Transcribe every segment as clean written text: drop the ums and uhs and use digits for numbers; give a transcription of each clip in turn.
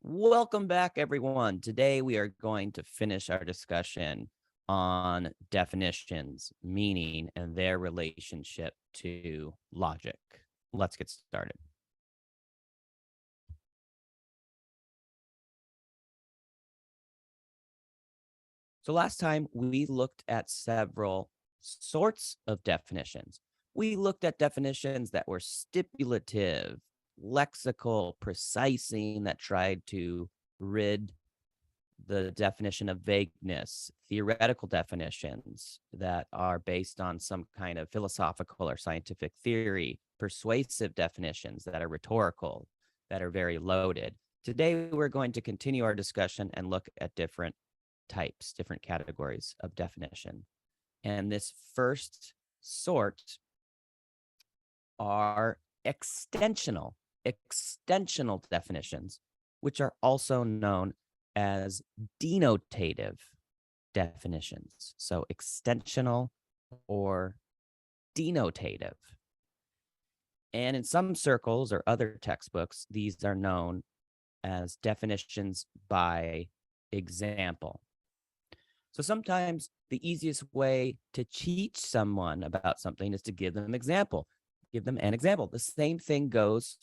Welcome back, everyone. Today we are going to finish our discussion on definitions, meaning, and their relationship to logic. Let's get started. So last time we looked at several sorts of definitions. We looked at definitions that were stipulative, lexical, precising, that tried to rid the definition of vagueness, theoretical definitions that are based on some kind of philosophical or scientific theory, persuasive definitions that are rhetorical, that are very loaded. Today, we're going to continue our discussion and look at different types, different categories of definition. And this first sort are extensional definitions, which are also known as denotative definitions. So extensional or denotative. And in some circles or other textbooks, these are known as definitions by example. So sometimes the easiest way to teach someone about something is to give them an example. Give them an example. The same thing goes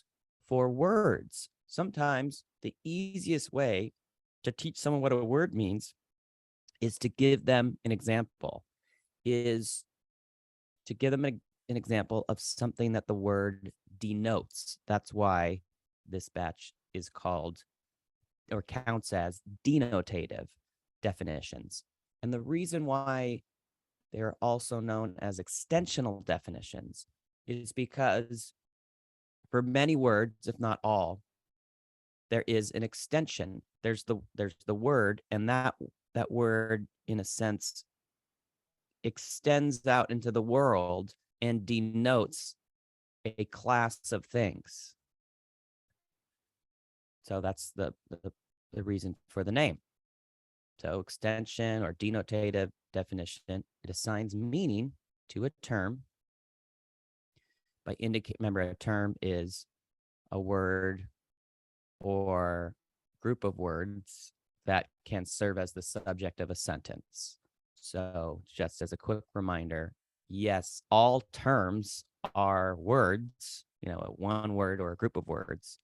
for words. Sometimes the easiest way to teach someone what a word means is to give them an example, is to give them an example of something that the word denotes. That's why this batch is called or counts as denotative definitions. And the reason why they're also known as extensional definitions is because for many words, if not all, there is an extension. There's the word, and that word, in a sense, extends out into the world and denotes a class of things. So that's the reason for the name. So extension or denotative definition, it assigns meaning to a term by remember, a term is a word or group of words that can serve as the subject of a sentence. So just as a quick reminder, yes, all terms are words, one word or a group of words,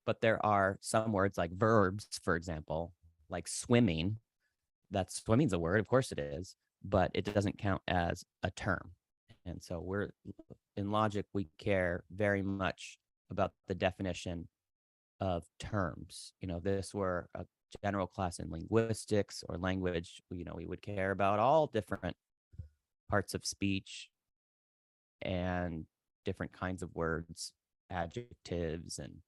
but there are some words like verbs, for example, like swimming. That swimming's a word, of course it is, but it doesn't count as a term. And so we're in logic, we care very much about the definition of terms. If this were a general class in linguistics or language, we would care about all different parts of speech and different kinds of words, adjectives and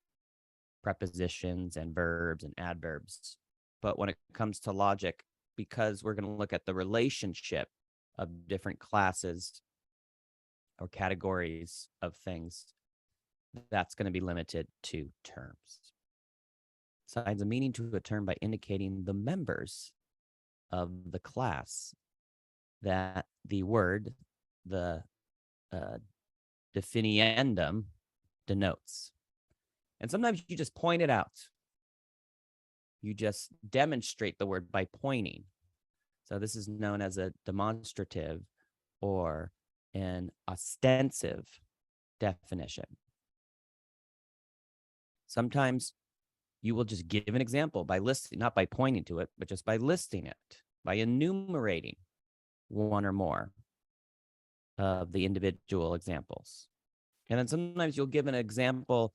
prepositions and verbs and adverbs. But when it comes to logic, because we're going to look at the relationship of different classes or categories of things, that's going to be limited to terms. Assigns a meaning to a term by indicating the members of the class that the word, the definiendum, denotes. And sometimes you just point it out. You just demonstrate the word by pointing. So this is known as a demonstrative or an ostensive definition. Sometimes you will just give an example by listing, not by pointing to it, but just by listing it, by enumerating one or more of the individual examples. And then sometimes you'll give an example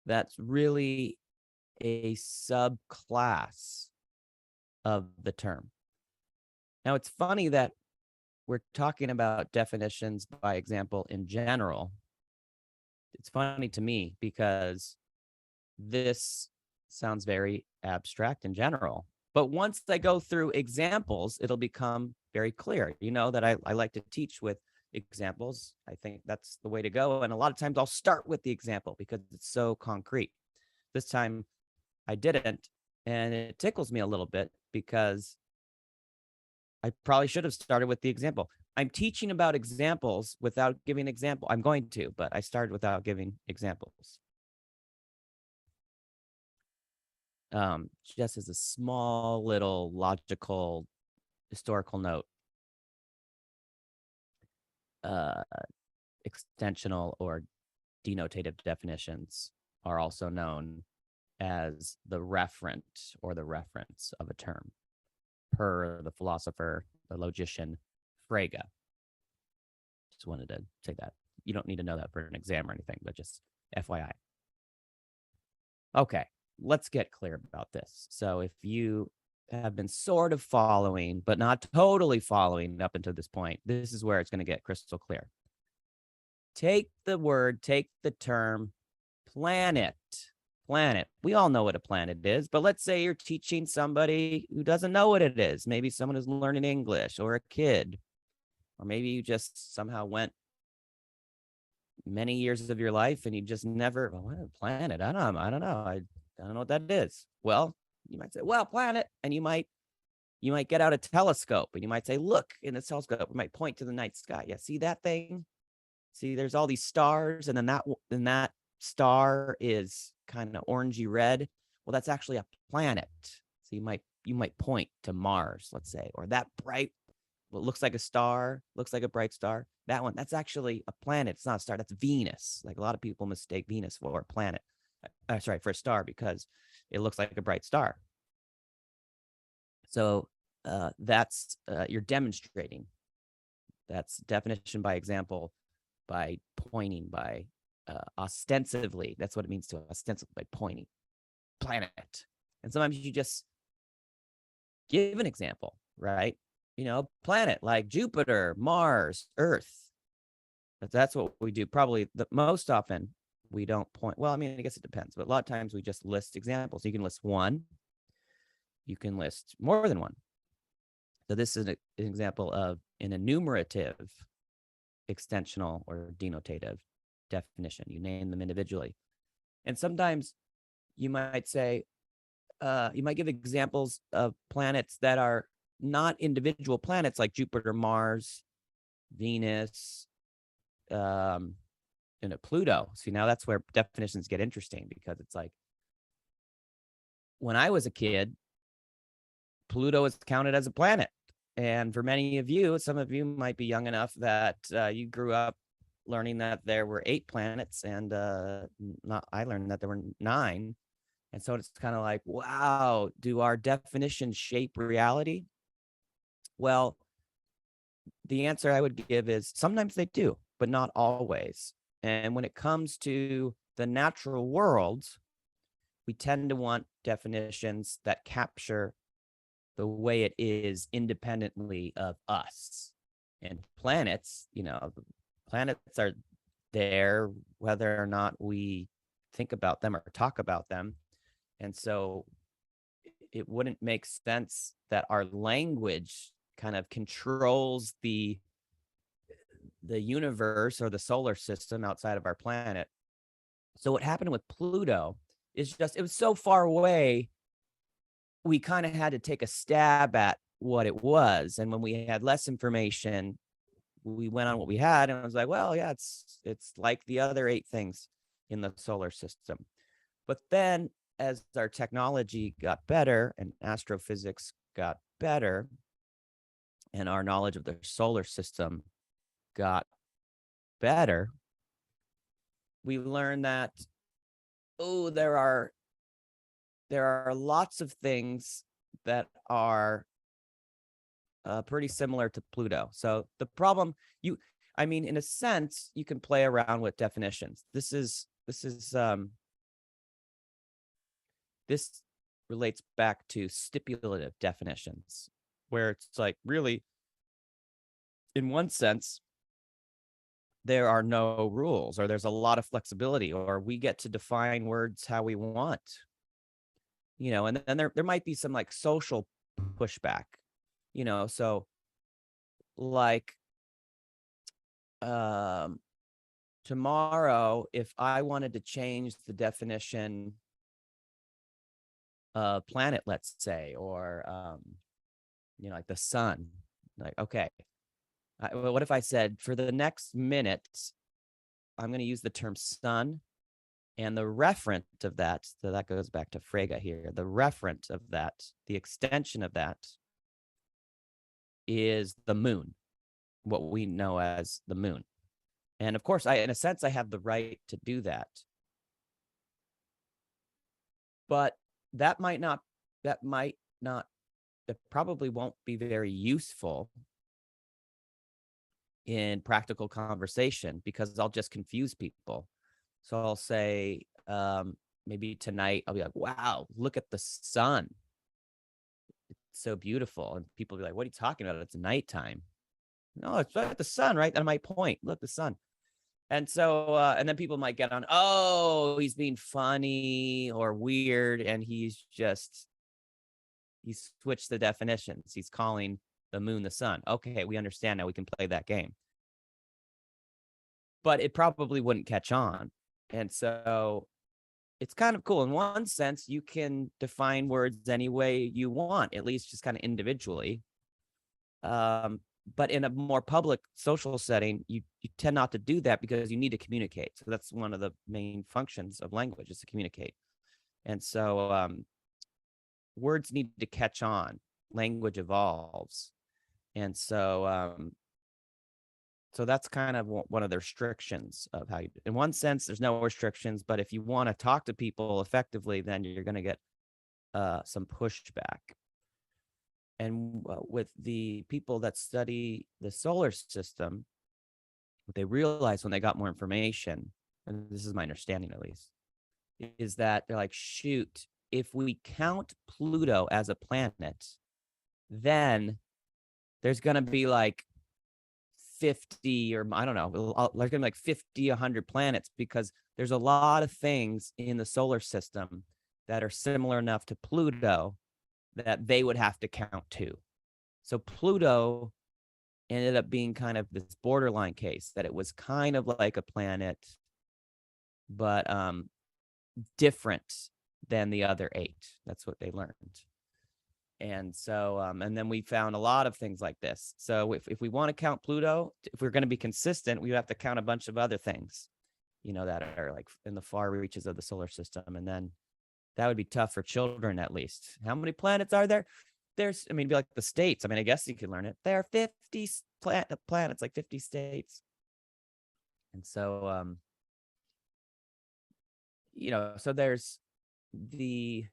that's really a subclass of the term. Now, it's funny that we're talking about definitions by example in general. It's funny to me because this sounds very abstract in general. But once I go through examples, it'll become very clear. You know that I like to teach with examples. I think that's the way to go. And a lot of times I'll start with the example because it's so concrete. This time I didn't, and it tickles me a little bit because I probably should have started with the example. I'm teaching about examples without giving an example. I'm going to, but I started without giving examples. just as a small little logical historical note, uh, extensional or denotative definitions are also known as the referent or the reference of a term, per the philosopher, the logician Frege. Just wanted to say that. You don't need to know that for an exam or anything, but just FYI. Okay, let's get clear about this. So if you have been sort of following, but not totally following up until this point, this is where it's going to get crystal clear. Take the term planet. Planet. We all know what a planet is, but let's say you're teaching somebody who doesn't know what it is. Maybe someone who's learning English, or a kid, or maybe you just somehow went many years of your life and you just never, well, what a planet? I don't know. I don't know what that is. Well, you might say, well, planet, and you might get out a telescope and you might say, look in the telescope. We might point to the night sky. Yeah, see that thing? See, there's all these stars, and then that star is kind of orangey red. Well, that's actually a planet. So you might point to Mars, let's say, or that bright, what looks like a star, looks like a bright star. That one, that's actually a planet. It's not a star. That's Venus. Like, a lot of people mistake Venus for a planet. Sorry, for a star, because it looks like a bright star. So that's you're demonstrating. That's definition by example, by pointing, by ostensively. That's what it means to ostensively, by pointing. Planet. And sometimes you just give an example, right? Planet like Jupiter, Mars, Earth. That's what we do. Probably the most often we don't point. Well, I mean, I guess it depends, but a lot of times we just list examples. You can list one. You can list more than one. So this is an example of an enumerative, extensional, or denotative definition. You name them individually. And sometimes you might say, you might give examples of planets that are not individual planets, like Jupiter, Mars, Venus, Pluto. See, now that's where definitions get interesting, because it's like, when I was a kid, Pluto was counted as a planet. And for many of you, some of you might be young enough that you grew up learning that there were 8 planets, and I learned that there were 9. And so it's kind of like, wow, do our definitions shape reality? Well, the answer I would give is sometimes they do, but not always. And when it comes to the natural world, we tend to want definitions that capture the way it is independently of us. And planets, planets are there whether or not we think about them or talk about them. And so it wouldn't make sense that our language kind of controls the universe or the solar system outside of our planet. So what happened with Pluto is just, it was so far away, we kind of had to take a stab at what it was. And when we had less information, we went on what we had, and I was like, well, yeah, it's like the other 8 things in the solar system. But then as our technology got better and astrophysics got better, and our knowledge of the solar system got better, we learned that, there are lots of things that are pretty similar to Pluto. So the problem, in a sense, you can play around with definitions. This relates back to stipulative definitions, where it's like, really, in one sense, there are no rules, or there's a lot of flexibility, or we get to define words how we want. And then there might be some like social pushback, so like tomorrow, if I wanted to change the definition of planet, let's say, or like the sun, like, okay, what if I said, for the next minute, I'm going to use the term sun And the referent of that, so that goes back to Frege here, the referent of that, the extension of that is the moon, what we know as the moon. And of course, in a sense, I have the right to do that. But that might not, that probably won't be very useful in practical conversation because I'll just confuse people. So I'll say, maybe tonight, I'll be like, wow, look at the sun. It's so beautiful. And people will be like, what are you talking about? It's nighttime. No, it's the sun, right? And I might point, look, the sun. And so, and then people might get on, oh, he's being funny or weird. And he's switched the definitions. He's calling the moon the sun. Okay, we understand now. We can play that game. But it probably wouldn't catch on. And so it's kind of cool. In one sense, you can define words any way you want, at least just kind of individually. But in a more public social setting, you tend not to do that because you need to communicate. So that's one of the main functions of language, is to communicate. And so words need to catch on. Language evolves. And so so that's kind of one of the restrictions of how you, in one sense, there's no restrictions, but if you want to talk to people effectively, then you're going to get some pushback. And with the people that study the solar system, what they realized when they got more information, and this is my understanding at least, is that they're like, shoot, if we count Pluto as a planet, then there's going to be like 50, or I don't know, there's going to be like 50, 100 planets, because there's a lot of things in the solar system that are similar enough to Pluto that they would have to count too. So Pluto ended up being kind of this borderline case, that it was kind of like a planet, but different than the other 8. That's what they learned. And so, and then we found a lot of things like this. So if we want to count Pluto, if we're going to be consistent, we have to count a bunch of other things, that are like in the far reaches of the solar system. And then that would be tough for children, at least. How many planets are there? There's, I mean, it'd be like the states. I mean, I guess you could learn it. There are 50 planets, like 50 states. And so, so there's the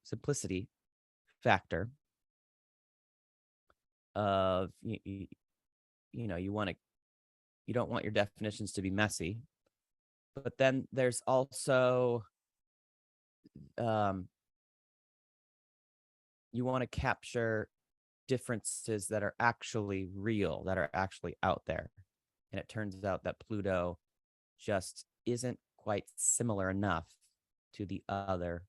simplicity factor of, you don't want your definitions to be messy. But then there's also, you want to capture differences that are actually real, that are actually out there. And it turns out that Pluto just isn't quite similar enough to the other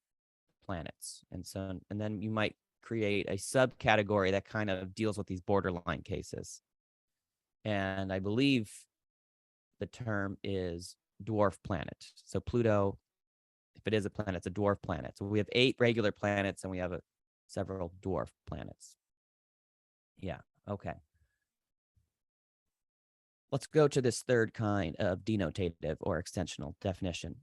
planets. And so, and then you might create a subcategory that kind of deals with these borderline cases. And I believe the term is dwarf planet. So Pluto, if it is a planet, it's a dwarf planet. So we have 8 regular planets and we have several dwarf planets. Yeah, okay. Let's go to this third kind of denotative or extensional definition.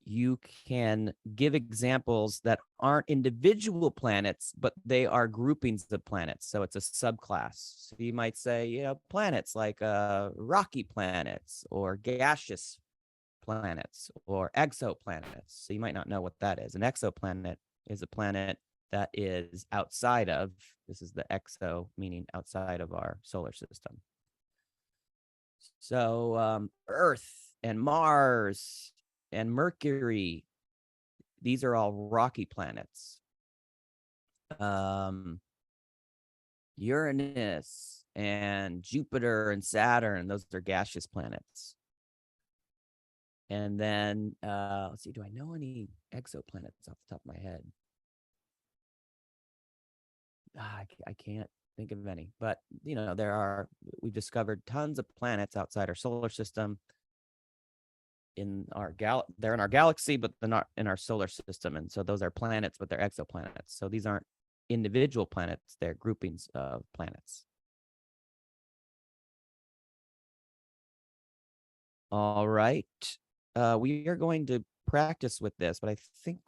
You can give examples that aren't individual planets, but they are groupings of planets. So it's a subclass. So you might say, planets like rocky planets or gaseous planets or exoplanets. So you might not know what that is. An exoplanet is a planet that is outside of, this is the exo, meaning outside of our solar system. So Earth and Mars and Mercury, these are all rocky planets. Uranus and Jupiter and Saturn, those are gaseous planets. And then, let's see, do I know any exoplanets off the top of my head? I can't think of any, but we've discovered tons of planets outside our solar system. They're in our galaxy, but they're not in our solar system. And so those are planets, but they're exoplanets. So these aren't individual planets, they're groupings of planets. All right. We are going to practice with this, but I think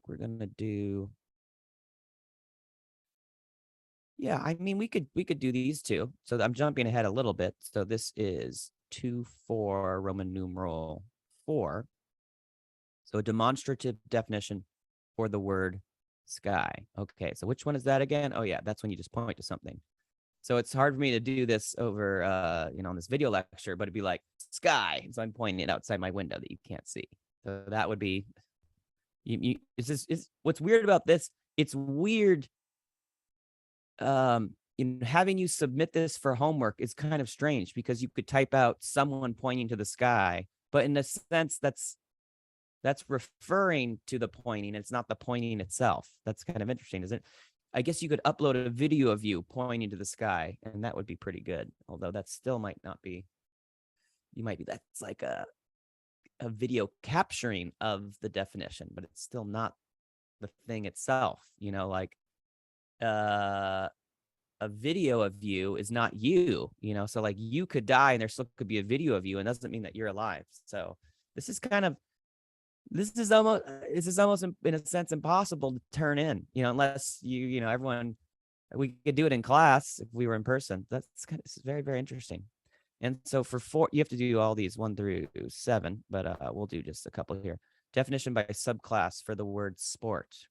we're gonna do. Yeah, I mean we could do these two. So I'm jumping ahead a little bit. So this is 2-4 Roman numeral 4. So a demonstrative definition for the word sky. Okay, so which one is that again? Oh yeah, that's when you just point to something. So it's hard for me to do this over on this video lecture, but it'd be like sky. So I'm pointing it outside my window that you can't see. So that would be it's just it's what's weird about this, it's weird having you submit this for homework is kind of strange because you could type out someone pointing to the sky, but in a sense that's referring to the pointing. It's not the pointing itself. That's kind of interesting, isn't it? I guess you could upload a video of you pointing to the sky, and that would be pretty good. Although that still might not be. You might be that's like a video capturing of the definition, but it's still not the thing itself. Like a video of you is not you. So like you could die, and there still could be a video of you, and doesn't mean that you're alive. So this is kind of this is almost in a sense impossible to turn in, unless everyone, we could do it in class if we were in person. This is very, very interesting. And so for 4, you have to do all these 1 through 7, but we'll do just a couple here. Definition by subclass for the word sport.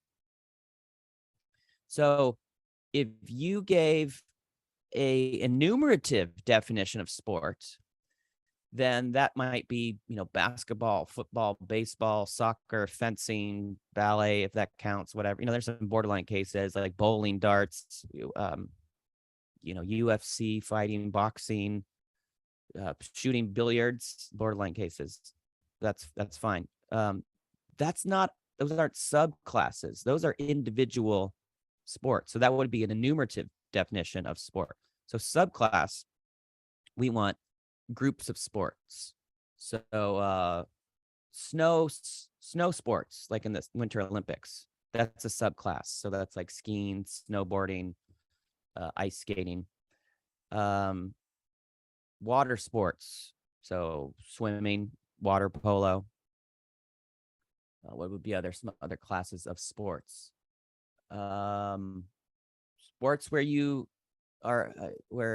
So if you gave a enumerative definition of sport, then that might be, basketball, football, baseball, soccer, fencing, ballet, if that counts, whatever. There's some borderline cases like bowling, darts, UFC, fighting, boxing, shooting, billiards, borderline cases. That's fine. Those aren't subclasses. Those are individual sports. So that would be an enumerative definition of sport. So subclass, we want groups of sports. So snow sports, like in the Winter Olympics, that's a subclass. So that's like skiing, snowboarding, ice skating. Water sports, so swimming, water polo. What would be some other classes of sports? Sports where you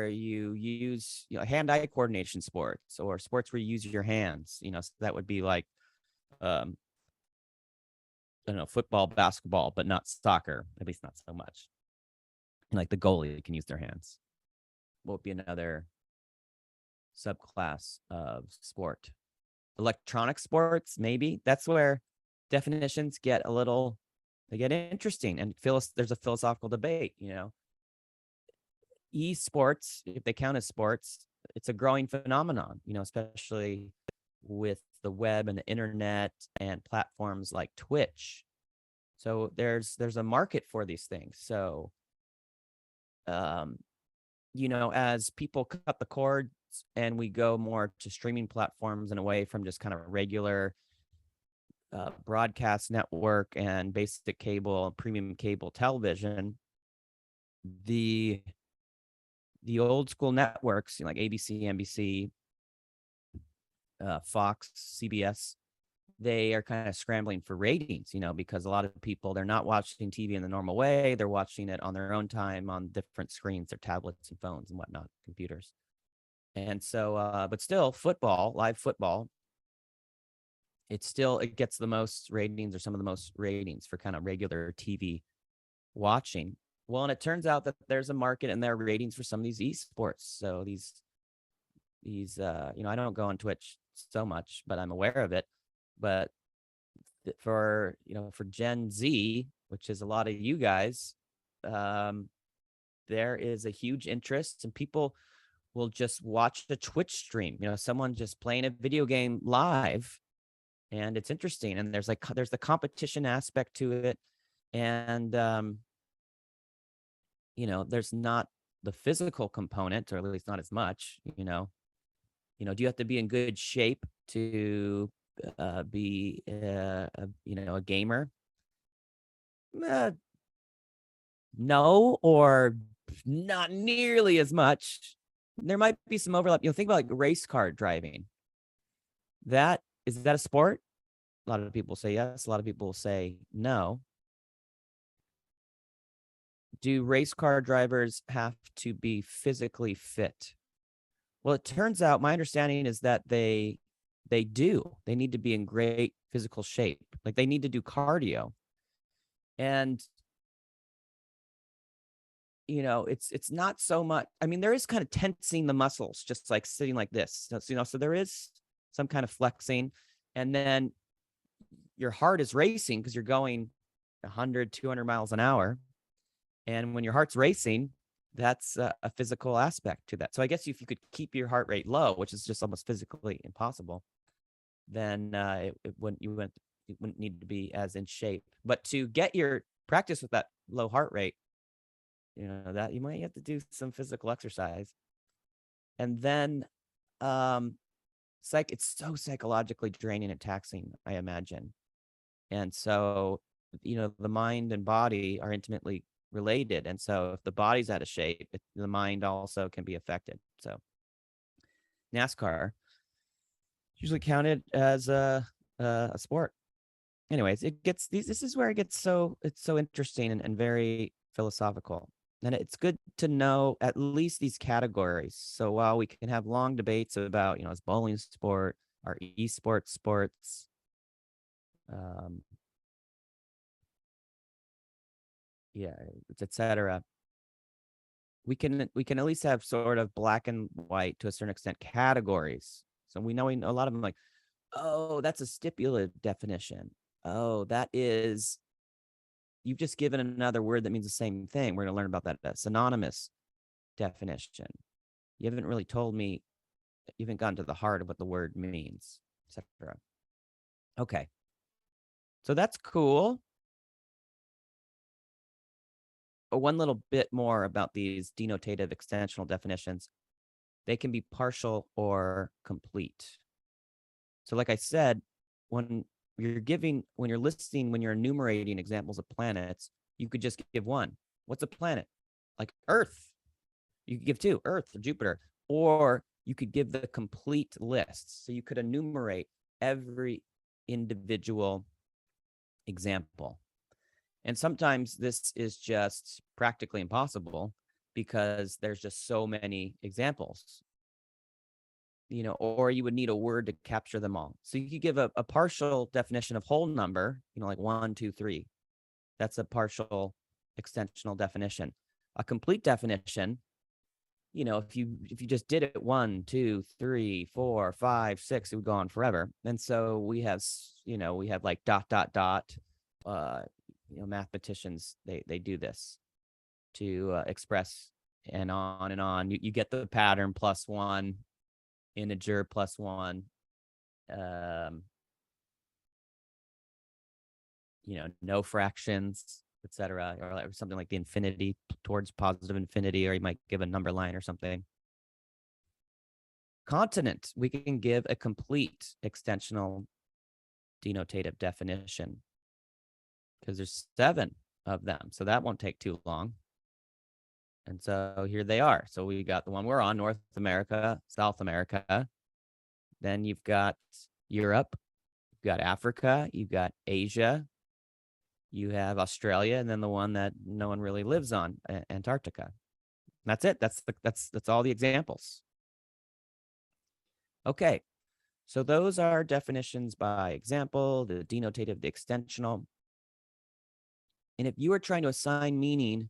use hand-eye coordination sports, or sports where you use your hands. So that would be like I don't know, football, basketball, but not soccer, at least not so much. Like the goalie can use their hands. What would be another subclass of sport? Electronic sports, maybe. That's where definitions get interesting, and there's a philosophical debate. Esports, if they count as sports, it's a growing phenomenon, especially with the web and the internet and platforms like Twitch. So there's a market for these things. So as people cut the cords and we go more to streaming platforms and away from just kind of regular broadcast network and basic cable, premium cable television, the old school networks, like ABC, NBC, Fox, CBS, they are kind of scrambling for ratings, because a lot of people, they're not watching TV in the normal way. They're watching it on their own time on different screens, their tablets and phones and whatnot, computers. And so, but still, live football, it gets the most ratings, or some of the most ratings for kind of regular TV watching. Well, and it turns out that there's a market and there are ratings for some of these esports. So these I don't go on Twitch so much, but I'm aware of it. But for Gen Z, which is a lot of you guys, there is a huge interest, and people will just watch the Twitch stream, someone just playing a video game live, and it's interesting. And there's the competition aspect to it. And, there's not the physical component, or at least not as much, do you have to be in good shape to be a gamer? No, or not nearly as much. there might be some overlap. Think about like race car driving. Is that a sport? A lot of people say yes. A lot of people say no. Do race car drivers have to be physically fit? Well, it turns out my understanding is that they do. They need to be in great physical shape. Like they need to do cardio. And it's not so much. I mean, there is kind of tensing the muscles, just like sitting like this. So there is some kind of flexing, and then your heart is racing because you're going 100, 200 miles an hour. And when your heart's racing, that's a physical aspect to that. So I guess if you could keep your heart rate low, which is just almost physically impossible, then it wouldn't need to be as in shape. But to get your practice with that low heart rate, that you might have to do some physical exercise. And then it's so psychologically draining and taxing, I imagine. And so, the mind and body are intimately related. And so if the body's out of shape, the mind also can be affected. So NASCAR usually counted as a sport. Anyways, this is where it's so interesting and very philosophical. And it's good to know at least these categories. So while we can have long debates about, is bowling sport, are esports sports, etc. We can at least have sort of black and white to a certain extent categories. So we know a lot of them, like, oh, that's a stipulative definition. Oh, you've just given another word that means the same thing. We're going to learn about that synonymous definition. You haven't really told me, you haven't gotten to the heart of what the word means, etc. Okay. So that's cool. One little bit more about these denotative extensional definitions. They can be partial or complete. So like I said, when you're enumerating examples of planets, you could just give one. What's a planet? Like Earth. You could give two, Earth or Jupiter, or you could give the complete list. So you could enumerate every individual example. And sometimes this is just practically impossible because there's just so many examples, or you would need a word to capture them all. So you could give a partial definition of whole number, like 1, 2, 3. That's a partial extensional definition. A complete definition, if you just did it 1, 2, 3, 4, 5, 6, it would go on forever. And so we have like ... mathematicians, they do this to express and on and on. You get the pattern, +1, integer +1, no fractions, etc., or something like the infinity towards positive infinity, or you might give a number line or something. Continent, we can give a complete extensional denotative definition because there's 7 of them. So that won't take too long. And so here they are. So we got the one we're on, North America, South America. Then you've got Europe, you've got Africa, you've got Asia, you have Australia, and then the one that no one really lives on, Antarctica. That's it. That's all the examples. Okay. So those are definitions by example, the denotative, the extensional. And if you are trying to assign meaning,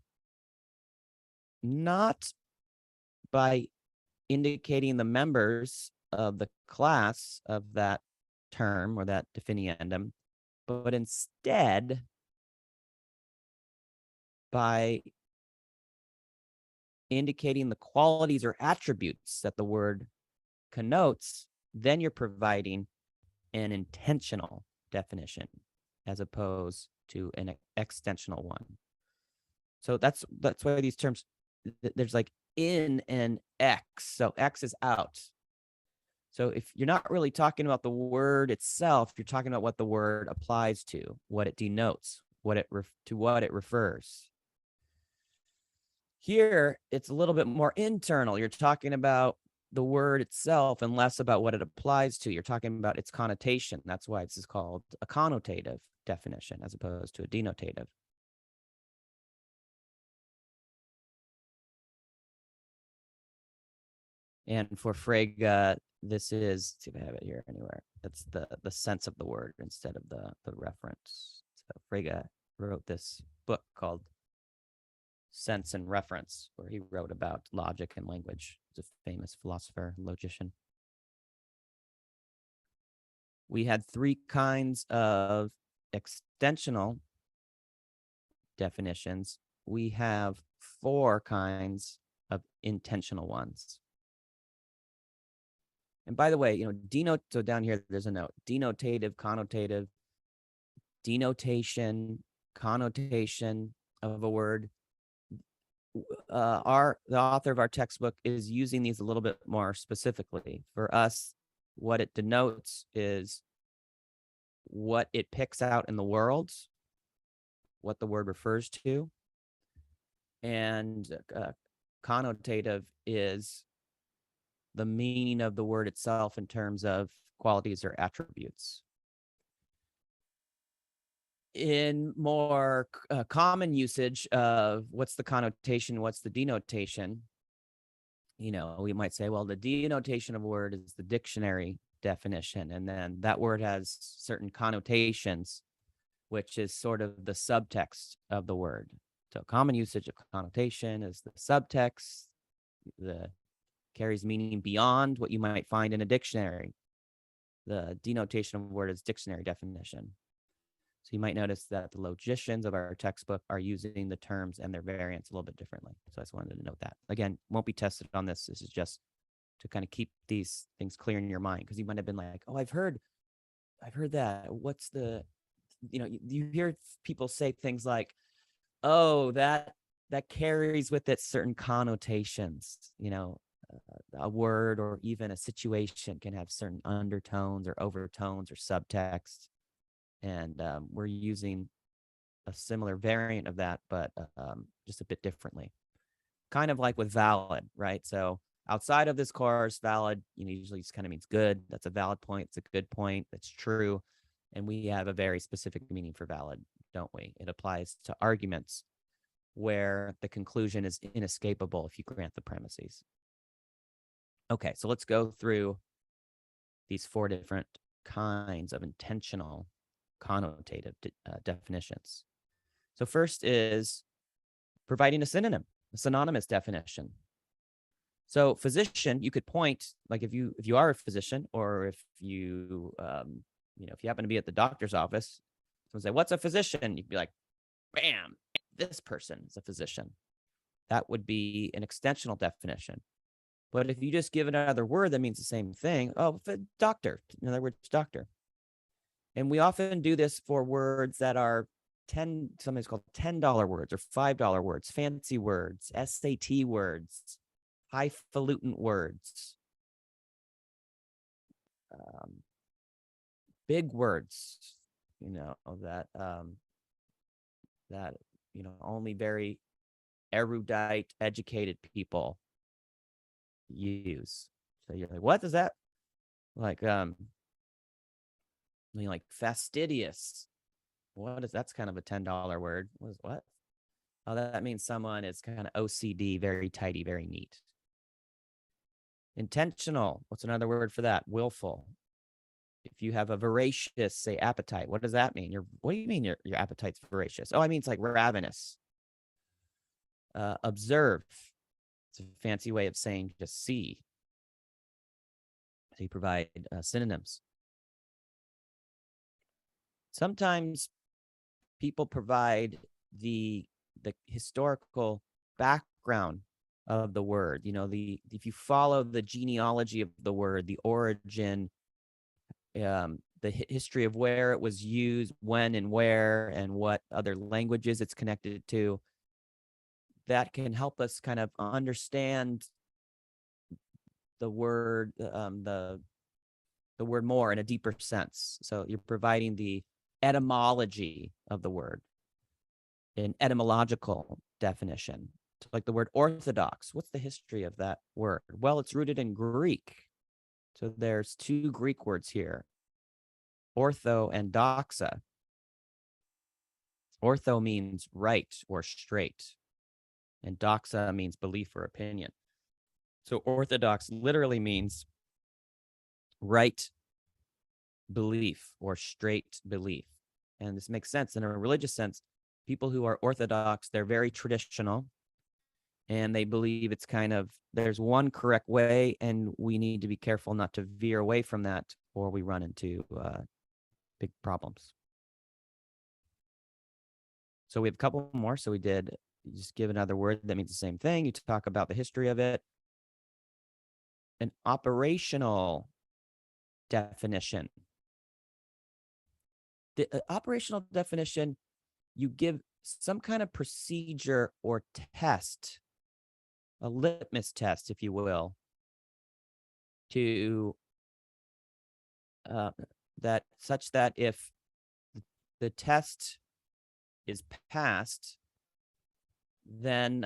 not by indicating the members of the class of that term or that definiendum, but instead by indicating the qualities or attributes that the word connotes, then you're providing an intentional definition as opposed to an extensional one. So that's why these terms, there's like in and X. So X is out. So if you're not really talking about the word itself, you're talking about what the word applies to, what it denotes, to what it refers. Here, it's a little bit more internal. You're talking about the word itself and less about what it applies to. You're talking about its connotation. That's why it's called a connotative definition as opposed to a denotative. And for Frege, this is, let's see if I have it here anywhere. That's the sense of the word instead of the reference. So Frege wrote this book called Sense and Reference, where he wrote about logic and language. He's a famous philosopher, logician. We had 3 kinds of extensional definitions. We have 4 kinds of intentional ones. And by the way, denote, so down here, there's a note, denotative, connotative, denotation, connotation of a word. The author of our textbook is using these a little bit more specifically. For us, what it denotes is what it picks out in the world, what the word refers to, and connotative is the meaning of the word itself in terms of qualities or attributes. In more common usage of what's the connotation, what's the denotation, we might say, well, the denotation of a word is the dictionary definition, and then that word has certain connotations, which is sort of the subtext of the word. So common usage of connotation is the subtext, the carries meaning beyond what you might find in a dictionary. The denotation of a word is dictionary definition. So you might notice that the logicians of our textbook are using the terms and their variants a little bit differently. So I just wanted to note that. Again, won't be tested on this. This is just to kind of keep these things clear in your mind, because you might have been like, oh, I've heard that. What's the, you hear people say things like, oh, that carries with it certain connotations. A word or even a situation can have certain undertones or overtones or subtext. And we're using a similar variant of that, but just a bit differently. Kind of like with valid, right? So outside of this course, valid, usually just kind of means good. That's a valid point. It's a good point. That's true. And we have a very specific meaning for valid, don't we? It applies to arguments where the conclusion is inescapable if you grant the premises. Okay, so let's go through these 4 different kinds of intentional connotative definitions. So first is providing a synonym, a synonymous definition. So physician, you could point, like if you are a physician, or if you if you happen to be at the doctor's office, someone say, what's a physician? You'd be like, bam, this person is a physician. That would be an extensional definition. But if you just give another word that means the same thing, doctor, in other words, doctor. And we often do this for words that are sometimes called $10 words or $5 words, fancy words, SAT words, highfalutin words, big words, that only very erudite, educated people use. So you're like, what is that? Like fastidious. What is that's kind of a $10 word. What? Oh, that means someone is kind of OCD, very tidy, very neat. Intentional. What's another word for that? Willful. If you have a voracious, say, appetite, what does that mean? What do you mean your appetite's voracious? Oh, I mean it's like ravenous. Observe. It's a fancy way of saying just see. So you provide synonyms. Sometimes people provide the historical background of the word. If you follow the genealogy of the word, the origin, the history of where it was used, when and where, and what other languages it's connected to, that can help us kind of understand the word, the word more in a deeper sense. So you're providing the etymology of the word, an etymological definition. like the word orthodox. What's the history of that word? Well, it's rooted in Greek. So there's two Greek words here, ortho and doxa. Ortho means right or straight, and doxa means belief or opinion. So orthodox literally means right belief or straight belief. And this makes sense in a religious sense. People who are orthodox, they're very traditional, and they believe it's kind of, there's one correct way, and we need to be careful not to veer away from that, or we run into big problems. So we have a couple more. So we did just give another word that means the same thing. You talk about the history of it. An operational definition. The operational definition, you give some kind of procedure or test, a litmus test, if you will, to that, such that if the test is passed, then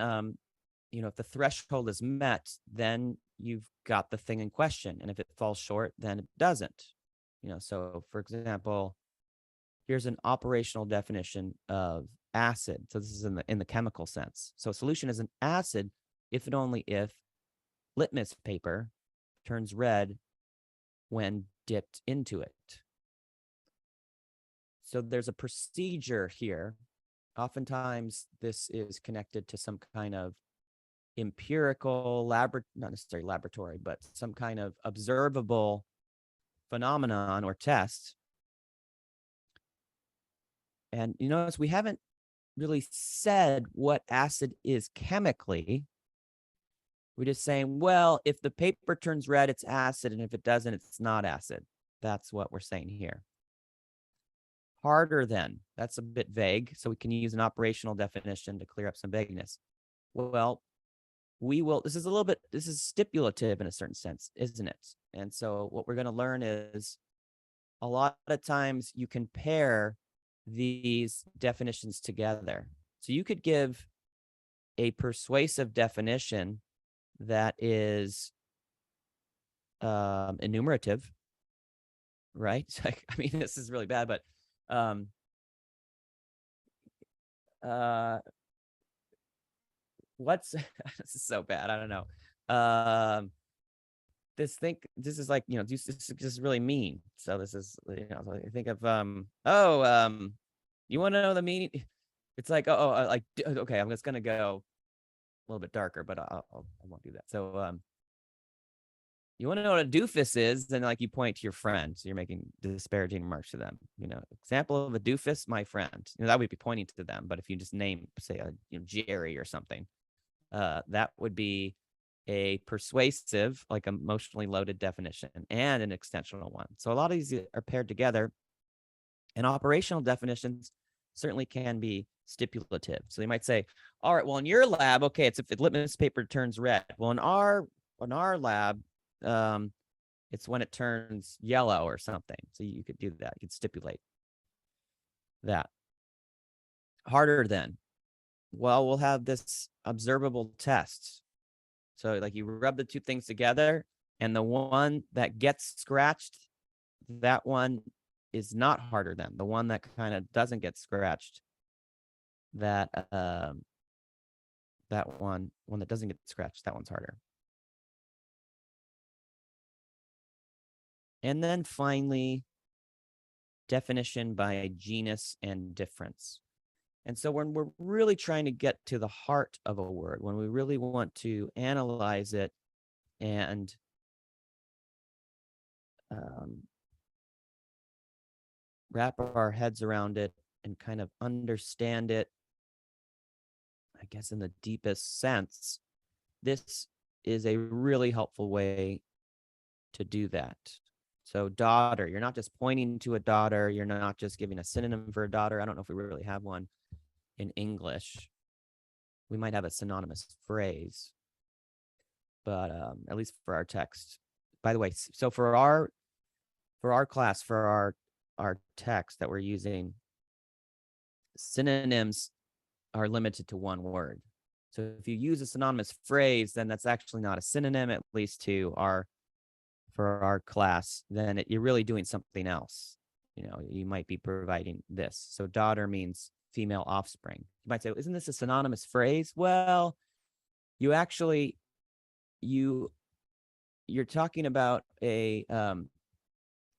if the threshold is met, then you've got the thing in question, and if it falls short, then it doesn't. So for example, here's an operational definition of acid. So this is in the chemical sense. So a solution is an acid if and only if litmus paper turns red when dipped into it. So there's a procedure here. Oftentimes this is connected to some kind of empirical not necessarily laboratory, but some kind of observable phenomenon or test. And you notice we haven't really said what acid is chemically. We're just saying, well, if the paper turns red, it's acid, and if it doesn't, it's not acid. That's what we're saying here. Harder than, that's a bit vague, so we can use an operational definition to clear up some vagueness. Well, this is stipulative in a certain sense, isn't it? And so what we're going to learn is a lot of times you can pair these definitions together. So you could give a persuasive definition that is enumerative, right? Like, I mean, this is really bad, but what's this is so bad. I don't know. This is like, this is really mean. So this is, I think of you want to know the meaning? It's like, okay, I'm just gonna go a little bit darker, but I won't do that. So you want to know what a doofus is, then like you point to your friend, so you're making disparaging remarks to them. Example of a doofus, my friend. That would be pointing to them. But if you just name, say, Jerry or something, that would be a persuasive, like emotionally loaded definition, and an extensional one. So a lot of these are paired together, and operational definitions certainly can be stipulative. So they might say, all right, well, in your lab, okay, it's if the litmus paper turns red. Well, in our lab, it's when it turns yellow or something. So you could do that. You could stipulate that. Harder than, well, we'll have this observable test. So like you rub the two things together, and the one that gets scratched, that one is not harder than. The one that kind of doesn't get scratched, that one that doesn't get scratched, that one's harder. And then finally, definition by genus and difference. And so when we're really trying to get to the heart of a word, when we really want to analyze it and wrap our heads around it and kind of understand it, I guess in the deepest sense, this is a really helpful way to do that. So daughter, you're not just pointing to a daughter. You're not just giving a synonym for a daughter. I don't know if we really have one in English. We might have a synonymous phrase, but at least for our text. By the way, so for our class, for our text that we're using, synonyms are limited to one word. So if you use a synonymous phrase, then that's actually not a synonym, at least for our class. Then you're really doing something else. You might be providing this. So daughter means female offspring. You might say, isn't this a synonymous phrase? Well, you actually you're talking about a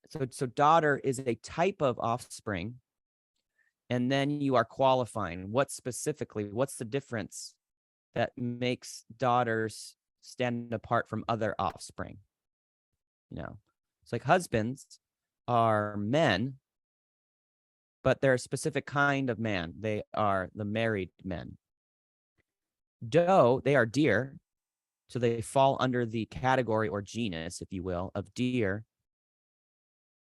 so daughter is a type of offspring, and then you are qualifying what's the difference that makes daughters stand apart from other offspring. It's like husbands are men, but they're a specific kind of man. They are the married men. Doe, they are deer, so they fall under the category or genus, if you will, of deer.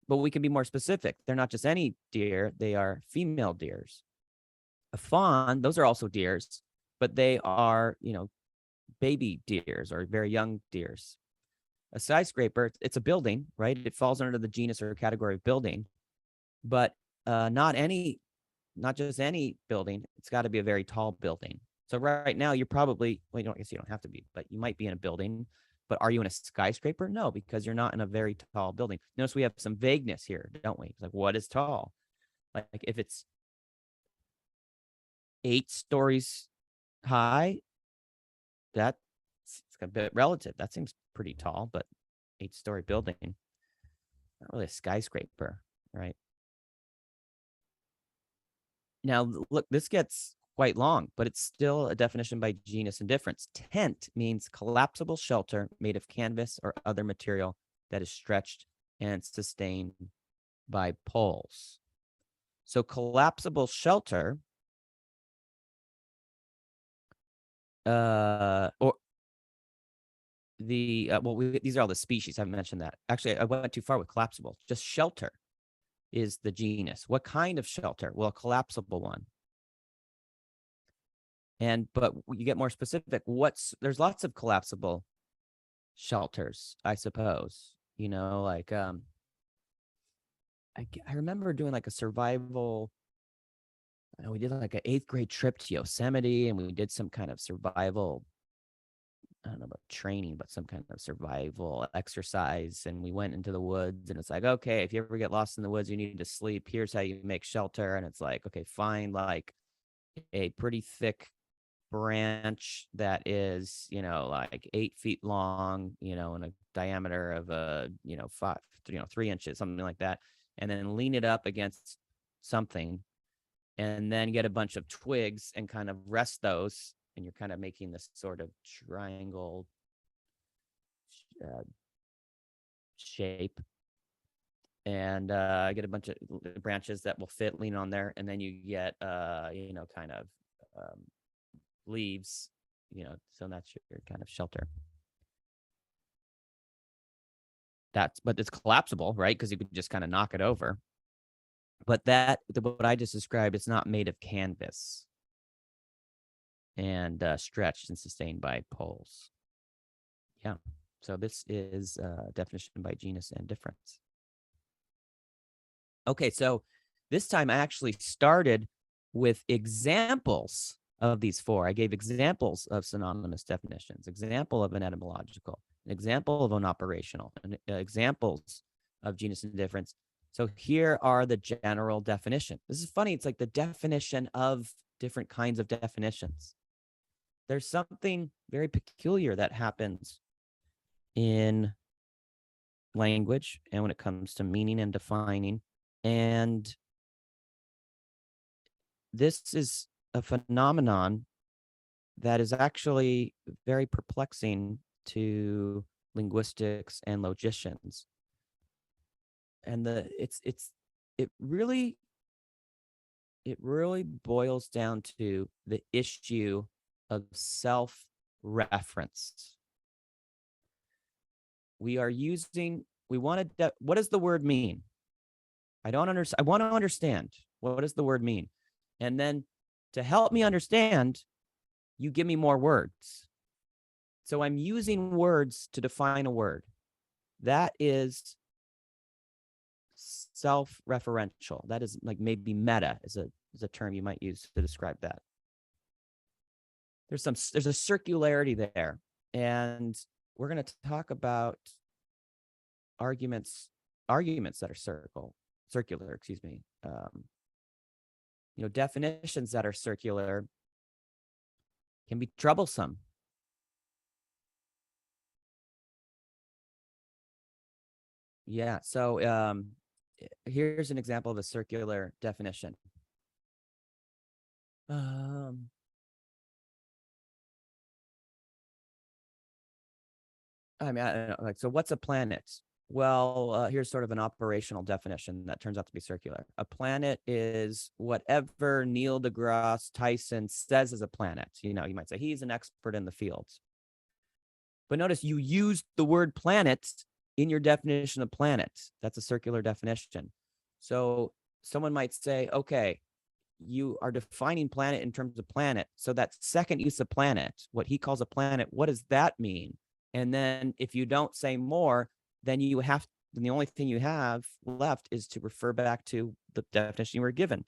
But we can be more specific. They're not just any deer, they are female deers. A fawn, those are also deers, but they are, baby deers or very young deers. A skyscraper, it's a building, right? It falls under the genus or category of building, but not just any building. It's got to be a very tall building. So right now you're probably, well, I guess you don't have to be, but you might be in a building. But are you in a skyscraper? No, because you're not in a very tall building. Notice we have some vagueness here, don't we? It's like, what is tall? Like if it's 8 stories high, that's a bit relative. That seems pretty tall, but 8-story building, not really a skyscraper, right? Now, look, this gets quite long, but it's still a definition by genus and difference. Tent means collapsible shelter made of canvas or other material that is stretched and sustained by poles. So collapsible shelter, or these are all the species. I haven't mentioned that. Actually, I went too far with collapsible. Just shelter is the genus. What kind of shelter? Well, a collapsible one. But you get more specific. There's lots of collapsible shelters, I suppose. Like I remember doing like a survival. We did like an 8th grade trip to Yosemite, and we did some kind of survival. I don't know about training, but some kind of survival exercise. And we went into the woods, and it's like, okay, if you ever get lost in the woods, you need to sleep. Here's how you make shelter. And it's like, okay, find like a pretty thick branch that is, like 8 feet long, and a diameter of 3 inches, something like that. And then lean it up against something, and then get a bunch of twigs and kind of rest those. And you're kind of making this sort of triangle shape, and get a bunch of branches that will fit, lean on there, and then you get kind of leaves, so that's your kind of shelter. But it's collapsible, right? Because you could just kind of knock it over. But what I just described, it's not made of canvas and stretched and sustained by poles. Yeah. So this is definition by genus and difference. Okay, so this time I actually started with examples of these 4. I gave examples of synonymous definitions, example of an etymological, an example of an operational, and examples of genus and difference. So here are the general definition. This is funny. It's like the definition of different kinds of definitions. There's something very peculiar that happens in language and when it comes to meaning and defining. And this is a phenomenon that is actually very perplexing to linguistics and logicians. And it really boils down to the issue of self-reference. What does the word mean? I want to understand, what does the word mean? And then to help me understand, you give me more words. So I'm using words to define a word. That is self-referential. That is like maybe meta is a term you might use to describe that. there's a circularity there, and we're going to talk about arguments that are circular, excuse me. Definitions that are circular can be troublesome. Yeah. So here's an example of a circular definition. I don't know, so what's a planet? Well, here's sort of an operational definition that turns out to be circular. A planet is whatever Neil deGrasse Tyson says is a planet. You might say he's an expert in the field. But notice you used the word planet in your definition of planet. That's a circular definition. So someone might say, okay, you are defining planet in terms of planet. So that second use of planet, what he calls a planet, what does that mean? And then if you don't say more, then the only thing you have left is to refer back to the definition you were given.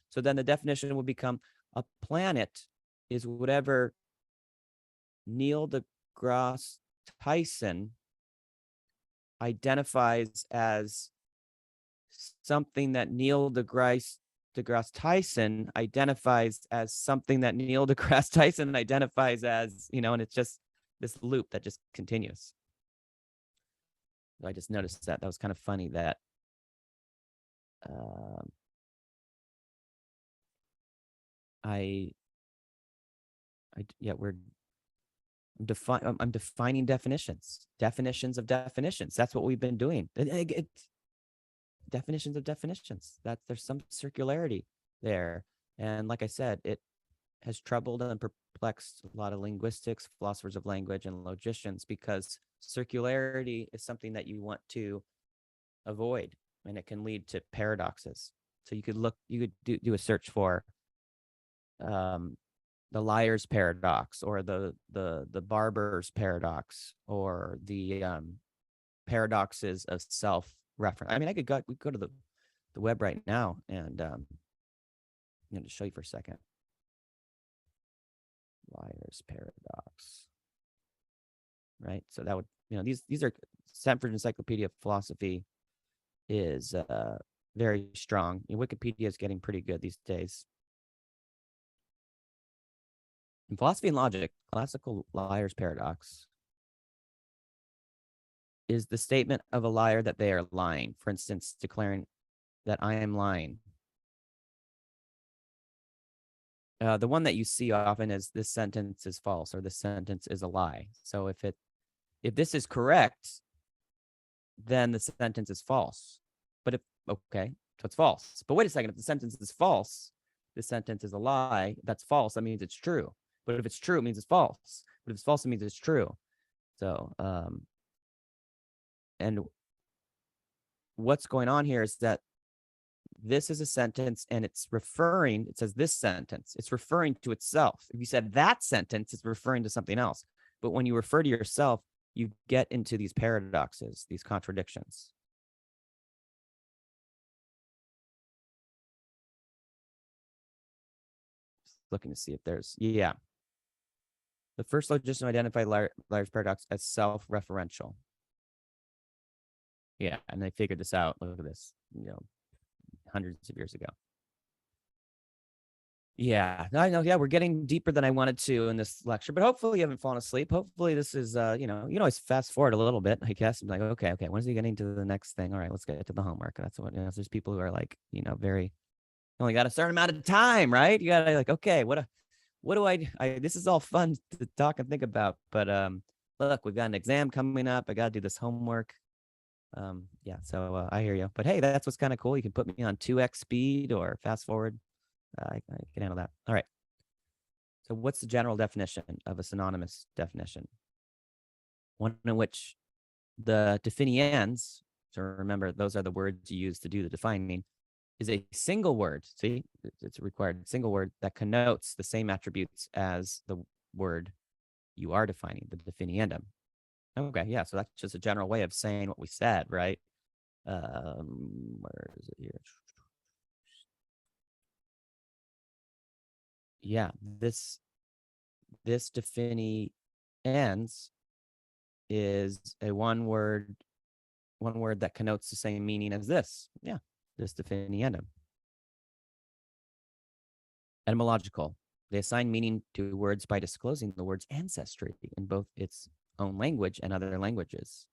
So then the definition would become a planet is whatever Neil deGrasse Tyson identifies as something that Neil deGrasse Tyson identifies as something that Neil deGrasse Tyson identifies as, and it's just this loop that just continues. I just noticed that was kind of funny that I'm defining definitions of definitions. That's what we've been doing. Definitions of definitions. There's some circularity there. And like I said, it has troubled and perplexed a lot of linguistics, philosophers of language, and logicians, because circularity is something that you want to avoid, and it can lead to paradoxes. So you could do a search for the liar's paradox, or the barber's paradox, or the paradoxes of self-reference. I mean, we go to the web right now, and I'm going to show you for a second. Liar's paradox, right? So that would, these are Stanford Encyclopedia of Philosophy is very strong. Wikipedia is getting pretty good these days. In philosophy and logic, classical liar's paradox is the statement of a liar that they are lying. For instance, declaring that I am lying. The one that you see often is this sentence is false, or this sentence is a lie. So if this is correct, then the sentence is false. But so it's false. But wait a second, if the sentence is false, this sentence is a lie, that's false, that means it's true. But if it's true, it means it's false. But if it's false, it means it's true. So, and what's going on here is that this is a sentence, and it says this sentence, it's referring to itself. If you said that sentence, it's referring to something else. But when you refer to yourself, you get into these paradoxes, these contradictions. Just looking to see if there's, the first logician identified liar's paradox as self-referential. Yeah, and they figured this out. Look at this, hundreds of years ago. Yeah, I know. Yeah, we're getting deeper than I wanted to in this lecture, but hopefully you haven't fallen asleep. Hopefully this is, you can always fast forward a little bit, I guess. I'm like, okay, when is he getting to the next thing? All right, let's get to the homework. That's what, there's people who are like, very, only got a certain amount of time, right? You gotta like, okay, what do I, this is all fun to talk and think about, but look, we've got an exam coming up. I got to do this homework. So I hear you, but hey, that's what's kind of cool. You can put me on 2x speed or fast forward. I can handle that. All right. So what's the general definition of a synonymous definition? One in which the definiens, so remember, those are the words you use to do the defining, is a single word. See, it's a required single word that connotes the same attributes as the word you are defining, the definiendum. Okay, yeah, so that's just a general way of saying what we said, right? Where is it here? Yeah, this this definee ends is a one word that connotes the same meaning as this. Yeah, this definiendum. Etymological. They assign meaning to words by disclosing the word's ancestry in both its own language and other languages.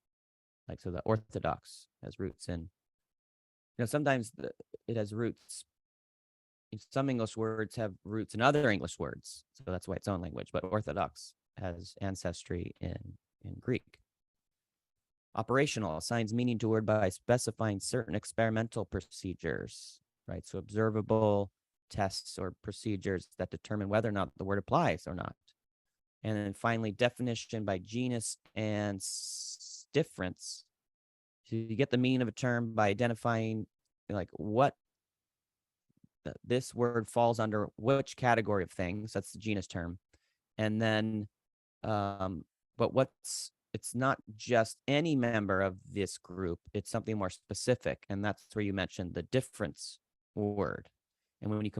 Like, so the Orthodox has roots in, sometimes it has roots. Some English words have roots in other English words. So that's why it's own language. But Orthodox has ancestry in Greek. Operational assigns meaning to a word by specifying certain experimental procedures, right? So observable tests or procedures that determine whether or not the word applies or not. And then finally, definition by genus and difference. So you get the meaning of a term by identifying like what this word falls under, which category of things. That's the genus term. And then, but it's not just any member of this group, it's something more specific. And that's where you mentioned the difference word. And when you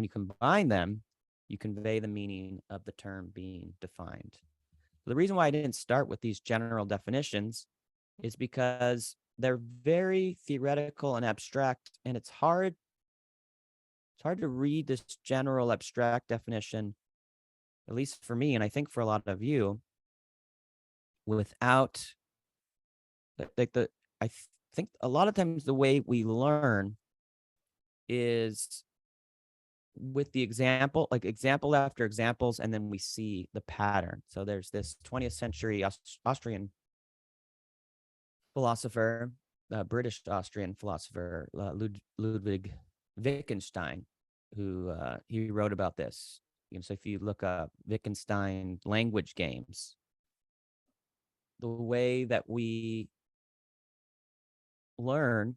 combine them, you convey the meaning of the term being defined. The reason why I didn't start with these general definitions is because they're very theoretical and abstract, and it's hard to read this general abstract definition, at least for me, and I think for a lot of you, without I think a lot of times the way we learn is with the example, like example after examples, and then we see the pattern. So there's this 20th century Austrian philosopher, British Austrian philosopher, Ludwig Wittgenstein, who he wrote about this. So if you look up Wittgenstein language games, the way that we learn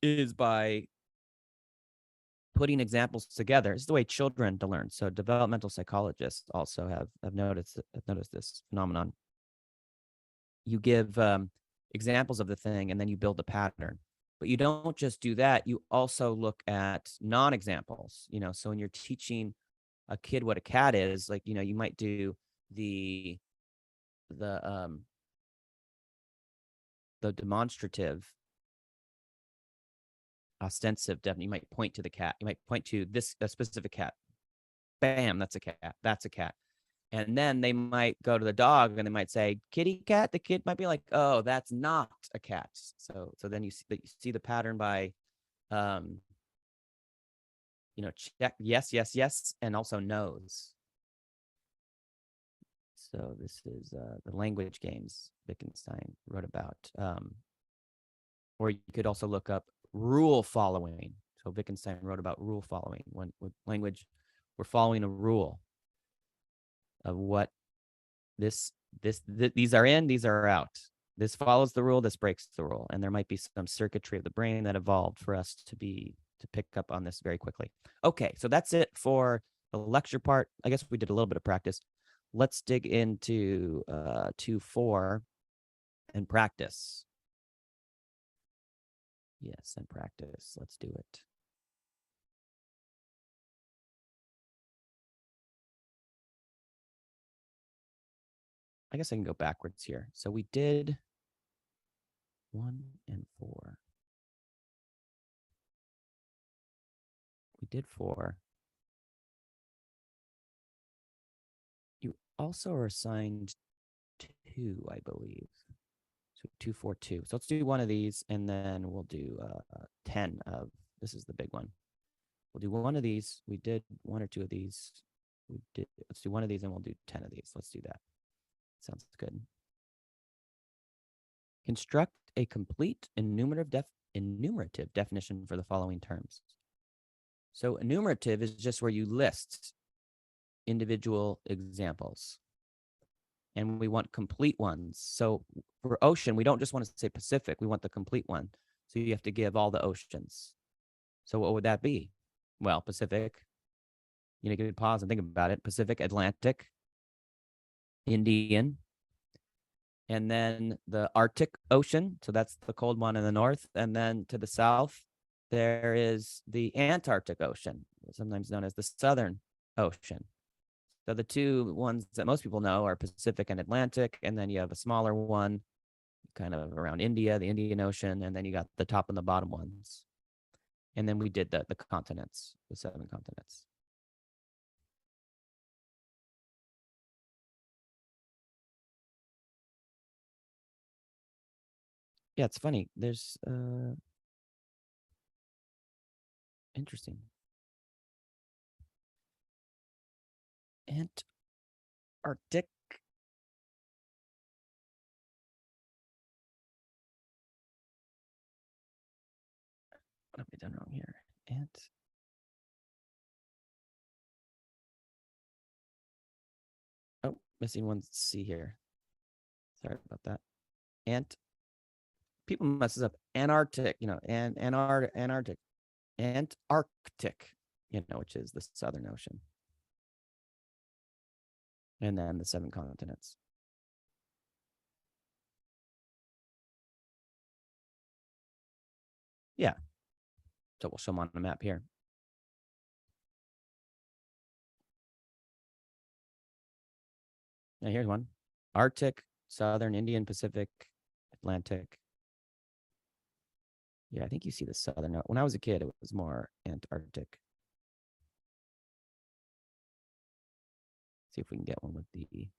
is by putting examples together. It's the way children to learn. So developmental psychologists also have noticed this phenomenon. You give examples of the thing, and then you build a pattern. But you don't just do that. You also look at non-examples. So when you're teaching a kid what a cat is, like, you might do the demonstrative, ostensive, definitely. You might point to the cat. You might point to a specific cat. Bam, that's a cat. That's a cat. And then they might go to the dog and they might say, kitty cat. The kid might be like, oh, that's not a cat. So then you see the pattern by, check yes, yes, yes, and also no's. So this is the language games Wittgenstein wrote about. Or you could also look up rule following. So Wittgenstein wrote about rule following. When with language, we're following a rule of what these are in, these are out. This follows the rule, this breaks the rule. And there might be some circuitry of the brain that evolved for us to pick up on this very quickly. Okay, so that's it for the lecture part. I guess we did a little bit of practice. Let's dig into 2.4 and practice. Yes, and practice. Let's do it. I guess I can go backwards here. So we did 1 and 4. We did 4. You also are assigned 2, I believe. So 2, 4, 2. So let's do one of these, and then we'll do 10 of, this is the big one. We'll do one of these. We did 1 or 2 of these. Let's do one of these, and we'll do 10 of these. Let's do that. Sounds good. Construct a complete enumerative definition for the following terms. So enumerative is just where you list individual examples. And we want complete ones. So for ocean, we don't just want to say Pacific. We want the complete one. So you have to give all the oceans. So what would that be? Well, Pacific. You could pause and think about it. Pacific, Atlantic, Indian, and then the Arctic Ocean. So that's the cold one in the north. And then to the south, there is the Antarctic Ocean, sometimes known as the Southern Ocean. So the two ones that most people know are Pacific and Atlantic, and then you have a smaller one kind of around India, the Indian Ocean, and then you got the top and the bottom ones. And then we did the continents, the 7 continents. Yeah, it's funny. There's interesting. Antarctic. What have we done wrong here? Oh, missing one C here. Sorry about that. People mess this up. Antarctic, Antarctic, which is the Southern Ocean. And then the 7 continents. Yeah. So we'll show them on the map here. Now here's one. Arctic, Southern, Indian, Pacific, Atlantic. Yeah, I think you see the Southern. When I was a kid, it was more Antarctic. See if we can get one with the.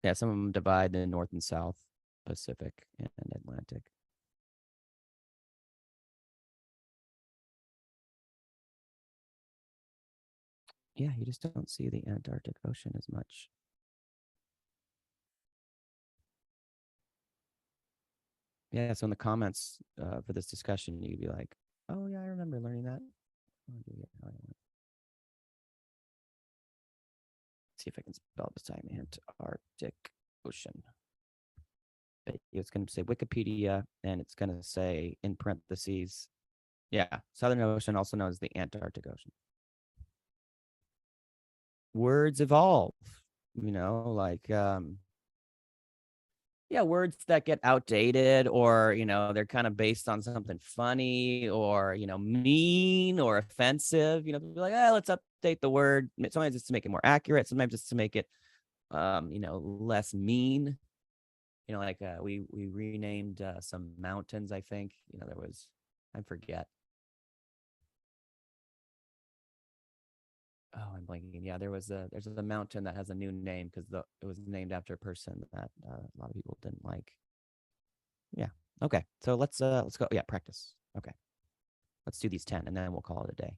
Yeah, some of them divide the North and South, Pacific and Atlantic. Yeah, you just don't see the Antarctic Ocean as much. Yeah, so in the comments for this discussion, you'd be like, oh, yeah, I remember learning that. See if I can spell this time. Antarctic Ocean. It's going to say Wikipedia, and it's going to say in parentheses, yeah, Southern Ocean, also known as the Antarctic Ocean. Words evolve, like words that get outdated, or they're kind of based on something funny, or mean or offensive. Like, let's update the word. Sometimes it's to make it more accurate, sometimes it's to make it less mean. Like we renamed some mountains, I think. There was, I forget. Oh, I'm blanking. Yeah, there's a mountain that has a new name because it was named after a person that a lot of people didn't like. Yeah. Okay. So let's go. Yeah, practice. Okay. Let's do these 10 and then we'll call it a day.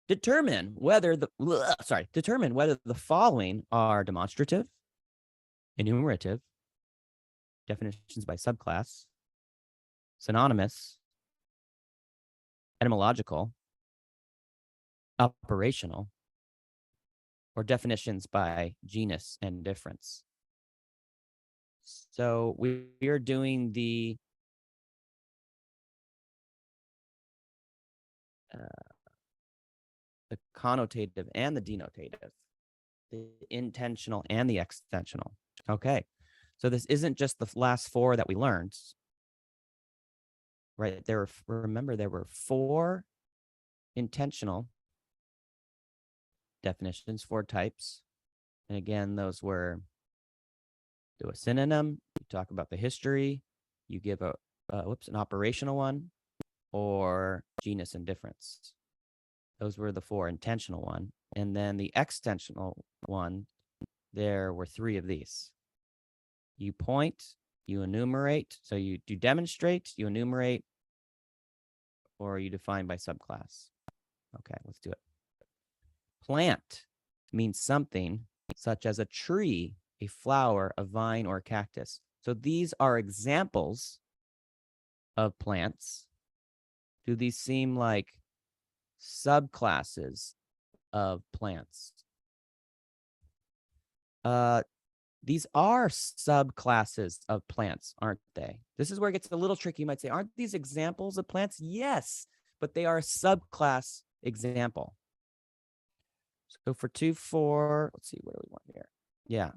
Determine whether the following are demonstrative, enumerative, definitions by subclass, synonymous, etymological, operational, or definitions by genus and difference. So we are doing the connotative and the denotative, the intentional and the extensional. Okay. So this isn't just the last 4 that we learned, right? Remember, there were 4 intentional definitions, 4 types. And again, those were do a synonym, you talk about the history, you give an operational one, or genus and difference. Those were the 4 intentional one. And then the extensional one, there were 3 of these. You point, you enumerate. So you demonstrate, you enumerate, or you define by subclass. Okay, let's do it. Plant means something such as a tree, a flower, a vine, or a cactus. So these are examples of plants. Do these seem like subclasses of plants? These are subclasses of plants, aren't they? This is where it gets a little tricky. You might say, aren't these examples of plants? Yes, but they are a subclass example. So for 2-4, let's see, what do we want here? Yeah,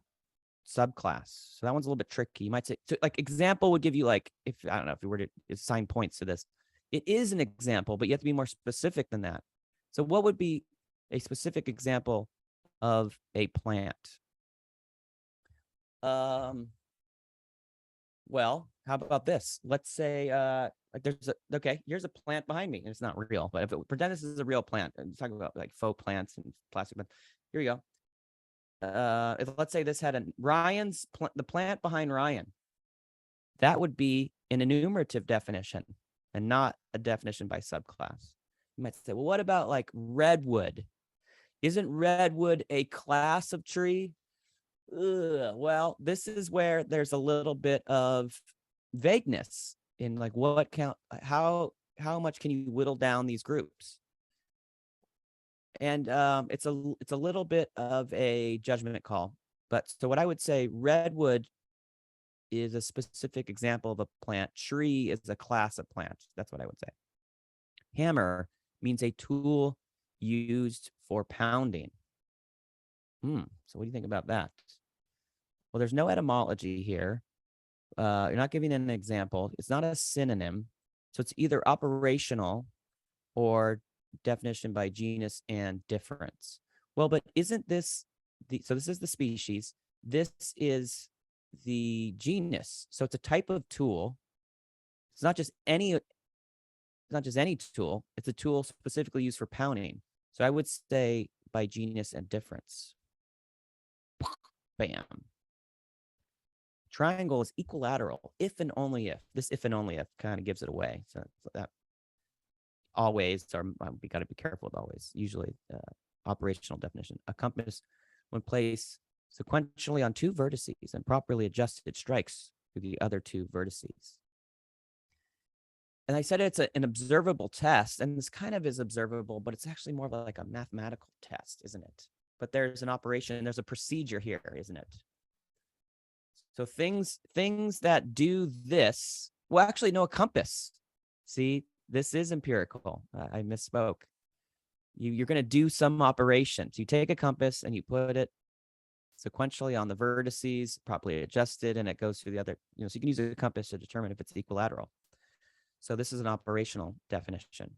subclass. So that one's a little bit tricky. You might say, so like example would give you like, if we were to assign points to this, it is an example, but you have to be more specific than that. So what would be a specific example of a plant? Well, how about this? Let's say like here's a plant behind me, and it's not real, but if it pretend this is a real plant, and talking about like faux plants and plastic, but here we go. Let's say this had the plant behind Ryan. That would be an enumerative definition and not a definition by subclass. You might say, well, what about like redwood? Isn't redwood a class of tree? Well, this is where there's a little bit of vagueness in like what count, how much can you whittle down these groups? And it's a little bit of a judgment call. But so what I would say, redwood is a specific example of a plant. Tree is a class of plants. That's what I would say. Hammer means a tool used for pounding. So what do you think about that? Well, there's no etymology here. You're not giving an example. It's not a synonym. So it's either operational or definition by genus and difference. Well, but isn't this so this is the species. This is the genus. So it's a type of tool. It's not just any tool. It's a tool specifically used for pounding. So I would say by genus and difference. Bam. Triangle is equilateral if and only if. This if and only if kind of gives it away. So that always, or we got to be careful with always. Usually, operational definition. A compass, when placed sequentially on two vertices and properly adjusted, strikes through the other two vertices. And I said it's an observable test, and this kind of is observable, but it's actually more like a mathematical test, isn't it? But there's an operation, there's a procedure here, isn't it? So things that do this, well, actually, no, a compass. See, this is empirical. I misspoke. You're going to do some operations. You take a compass and you put it sequentially on the vertices, properly adjusted, and it goes through the other, so you can use a compass to determine if it's equilateral. So this is an operational definition.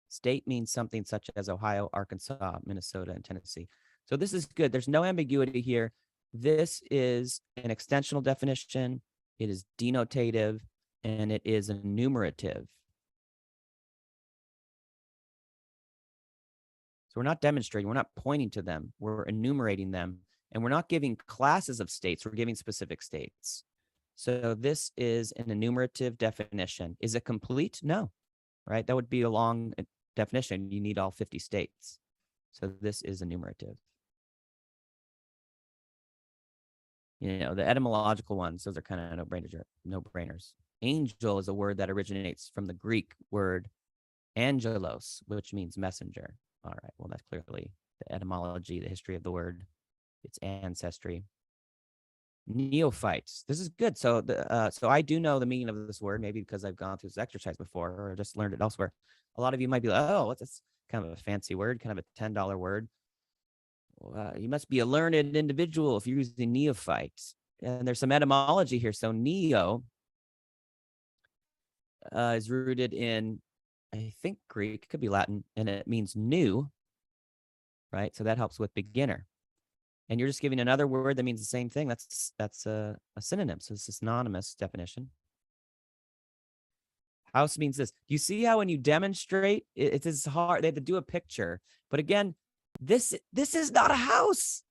State means something such as Ohio, Arkansas, Minnesota, and Tennessee. So this is good. There's no ambiguity here. This is an extensional definition. It is denotative, and it is enumerative. So we're not demonstrating, we're not pointing to them, we're enumerating them, and we're not giving classes of states, we're giving specific states. So this is an enumerative definition. Is it complete? No, right? That would be a long definition. You need all 50 states. So this is enumerative. The etymological ones, those are kind of no-brainers. Angel is a word that originates from the Greek word angelos, which means messenger. All right, well, that's clearly the etymology, the history of the word, its ancestry. Neophytes. This is good. So so I do know the meaning of this word, maybe because I've gone through this exercise before or just learned it elsewhere. A lot of you might be like, oh, what's this? Kind of a fancy word, kind of a $10 word. You must be a learned individual if you're using neophyte. And there's some etymology here. So neo is rooted in, I think, Greek, could be Latin, and it means new, right? So that helps with beginner. And you're just giving another word that means the same thing. That's a synonym. So it's a synonymous definition. House means this. You see how when you demonstrate, it's hard. They have to do a picture. But again, this is not a house.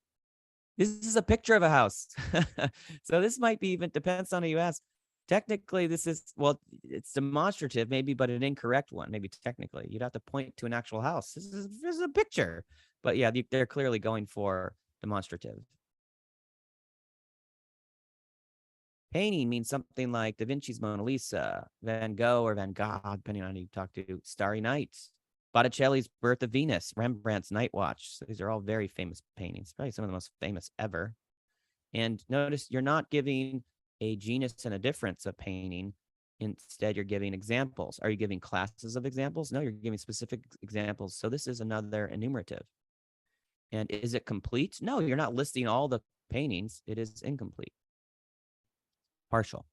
This is a picture of a house. So this might be even, depends on who you ask. Technically, this is, well, it's demonstrative, maybe, but an incorrect one. Maybe technically, you'd have to point to an actual house. This is a picture. But yeah, they're clearly going for demonstrative. Painting means something like Da Vinci's Mona Lisa, Van Gogh or Van Gogh, depending on who you talk to, Starry Night, Botticelli's Birth of Venus, Rembrandt's Night Watch. So these are all very famous paintings, probably some of the most famous ever. And notice you're not giving a genus and a difference of painting. Instead, you're giving examples. Are you giving classes of examples? No, you're giving specific examples. So this is another enumerative. And is it complete? No, you're not listing all the paintings. It is incomplete. Partial.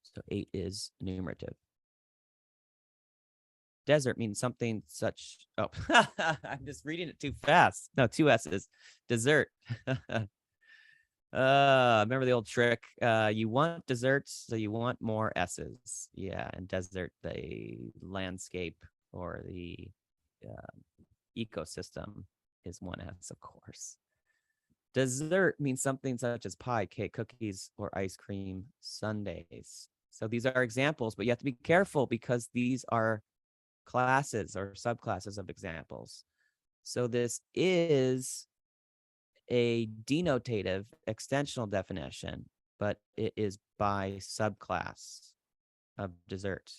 So 8 is enumerative. Desert means something such. Oh, I'm just reading it too fast. No, two S's. Dessert. Remember the old trick? You want desserts, so you want more S's. Yeah, and desert, the landscape or the ecosystem is one S, of course. Dessert means something such as pie, cake, cookies, or ice cream sundaes. So these are examples, but you have to be careful because these are classes or subclasses of examples. So this is a denotative extensional definition, but it is by subclass of dessert.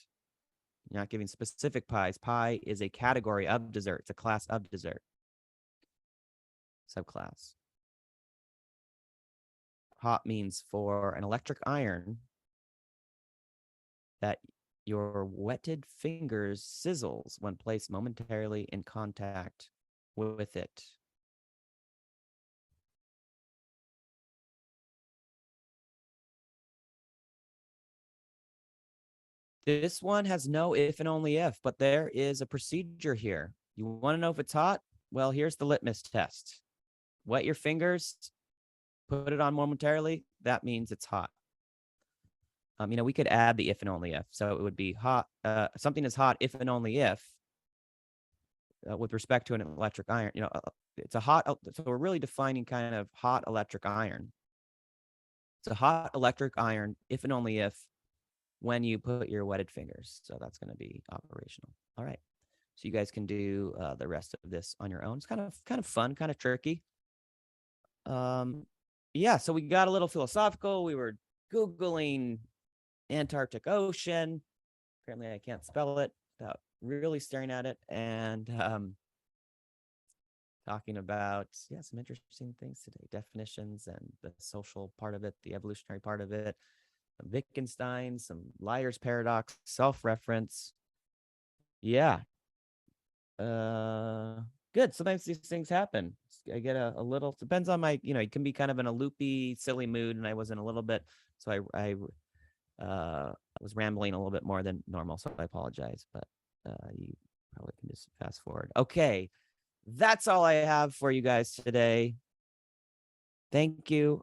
You're not giving specific pies. Pie is a category of dessert. It's a class of dessert. Subclass. Hot means for an electric iron that your wetted fingers sizzles when placed momentarily in contact with it. This one has no if and only if, but there is a procedure here. You want to know if it's hot? Well, here's the litmus test. Wet your fingers, put it on momentarily. That means it's hot. We could add the if and only if. So it would be hot. Something is hot if and only if, with respect to an electric iron. It's a hot. So we're really defining kind of hot electric iron. It's a hot electric iron if and only if when you put your wetted fingers. So that's going to be operational. All right. So you guys can do the rest of this on your own. It's kind of fun, kind of tricky. Yeah. So we got a little philosophical. We were Googling Antarctic Ocean. Apparently, I can't spell it without really staring at it, and talking about some interesting things today: definitions and the social part of it, the evolutionary part of it, Wittgenstein, some liar's paradox, self-reference. Yeah. Good. Sometimes these things happen. I get a little, depends on my, it can be kind of in a loopy, silly mood, and I was in a little bit, so I was rambling a little bit more than normal, so I apologize, but you probably can just fast forward. Okay. That's all I have for you guys today. Thank you